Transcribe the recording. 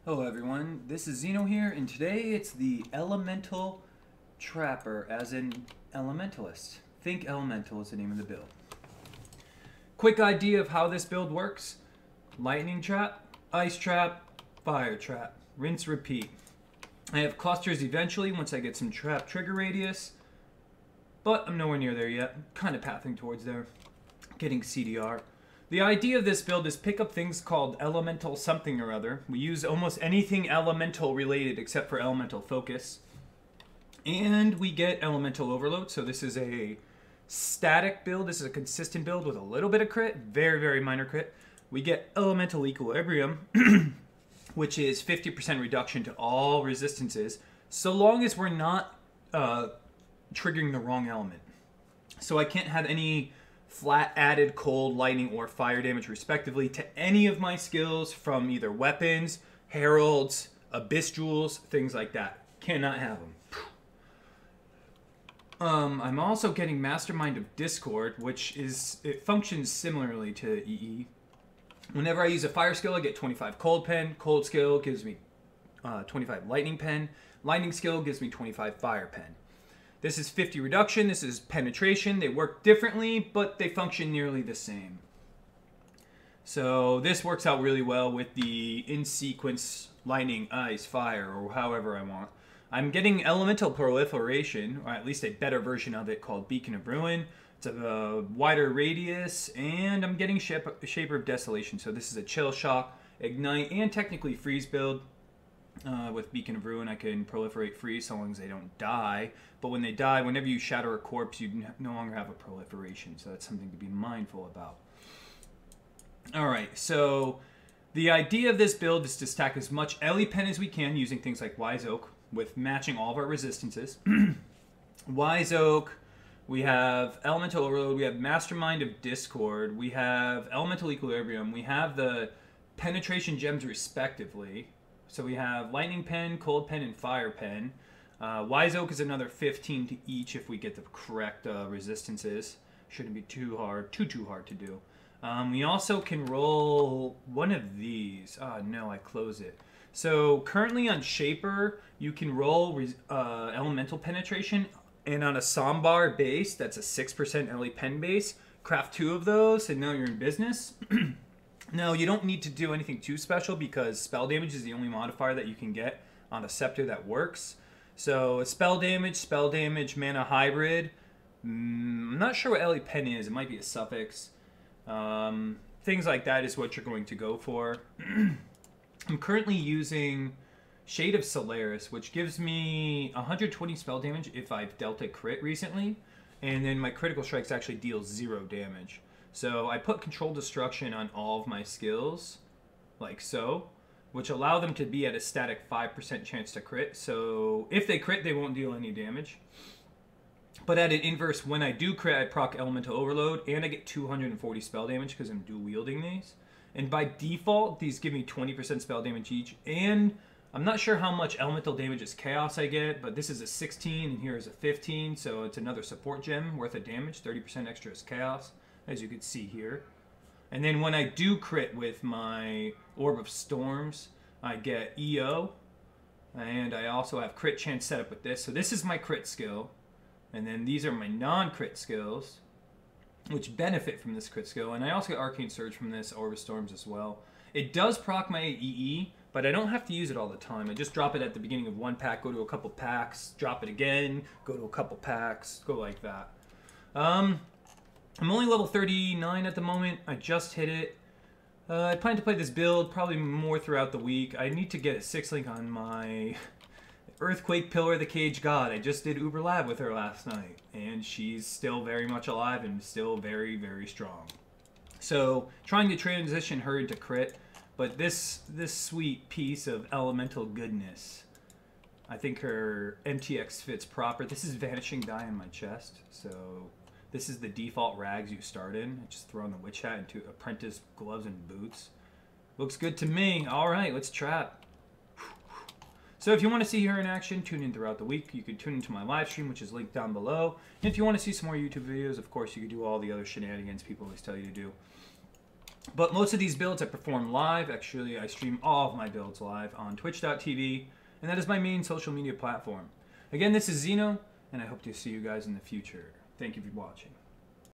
Hello everyone, this is Zeno here, and today it's the Elemental Trapper, as in Elementalist. ThinkElemental is the name of the build. Quick idea of how this build works. Lightning trap, ice trap, fire trap. Rinse, repeat. I have clusters eventually once I get some trap trigger radius, but I'm nowhere near there yet. Kind of pathing towards there. Getting CDR. The idea of this build is pick up things called elemental something or other. We use almost anything elemental related except for elemental focus. And we get elemental overload. So this is a static build. This is a consistent build with a little bit of crit. Very, very minor crit. We get elemental equilibrium, which is 50% reduction to all resistances, so long as we're not triggering the wrong element. So I can't have any flat added cold, lightning, or fire damage respectively to any of my skills from either weapons, heralds, abyss jewels, things like that. Cannot have them. I'm also getting Mastermind of Discord, which it functions similarly to EE. Whenever I use a fire skill, I get 25 cold pen. Cold skill gives me 25 lightning pen. Lightning skill gives me 25 fire pen. This is 50 reduction, this is penetration. They work differently, but they function nearly the same. So this works out really well with the in-sequence lightning, ice, fire, or however I want. I'm getting elemental proliferation, or at least a better version of it called Beacon of Ruin. It's a wider radius, and I'm getting Shaper of Desolation. So this is a chill shock, ignite, and technically freeze build. With Beacon of Ruin, I can proliferate freeze so long as they don't die. But when they die, whenever you shatter a corpse, you no longer have a proliferation. So that's something to be mindful about. Alright, so the idea of this build is to stack as much Ele Pen as we can using things like Wise Oak with matching all of our resistances. Wise Oak, we have Elemental Overload, we have Mastermind of Discord, we have Elemental Equilibrium, we have the Penetration Gems respectively. So we have Lightning Pen, Cold Pen, and Fire Pen. Wise Oak is another 15 to each if we get the correct resistances. Shouldn't be too hard to do. We also can roll one of these. No, I close it. So currently on Shaper, you can roll Elemental Penetration, and on a Sambar base, that's a 6% Ele Pen base. Craft 2 of those, and now you're in business. No, you don't need to do anything too special because spell damage is the only modifier that you can get on a scepter that works. So spell damage, mana hybrid. I'm not sure what Ele Pen is. It might be a suffix. Things like that is what you're going to go for. I'm currently using Shade of Solaris, which gives me 120 spell damage if I've dealt a crit recently. And then my critical strikes actually deal 0 damage. So I put Control Destruction on all of my skills, like so, which allow them to be at a static 5% chance to crit. So if they crit, they won't deal any damage. But at an inverse, when I do crit, I proc Elemental Overload, and I get 240 spell damage because I'm dual wielding these. And by default, these give me 20% spell damage each. And I'm not sure how much elemental damage is chaos I get, but this is a 16 and here is a 15, so it's another support gem worth of damage. 30% extra is chaos, as you can see here. And then when I do crit with my Orb of Storms, I get EO. And I also have crit chance set up with this. So this is my crit skill. And then these are my non-crit skills, which benefit from this crit skill. And I also get Arcane Surge from this, Orb of Storms as well. It does proc my EE, but I don't have to use it all the time. I just drop it at the beginning of one pack, go to a couple packs, drop it again, go to a couple packs, go like that. I'm only level 39 at the moment. I just hit it. I plan to play this build probably more throughout the week. I need to get a 6 link on my Earthquake Pillar of the Cage God. I just did Uber Lab with her last night, and she's still very much alive and still very, very strong. So trying to transition her into crit, but this sweet piece of elemental goodness, I think her MTX fits proper. This is Vanishing Die in my chest, so this is the default rags you start in. I just throw on the witch hat into apprentice gloves and boots. Looks good to me. All right, let's trap. So if you want to see her in action, tune in throughout the week. You can tune into my live stream, which is linked down below. And if you want to see some more YouTube videos, of course, you can do all the other shenanigans people always tell you to do. But most of these builds I perform live. Actually, I stream all of my builds live on twitch.tv, and that is my main social media platform. Again, this is Zeno, and I hope to see you guys in the future. Thank you for watching.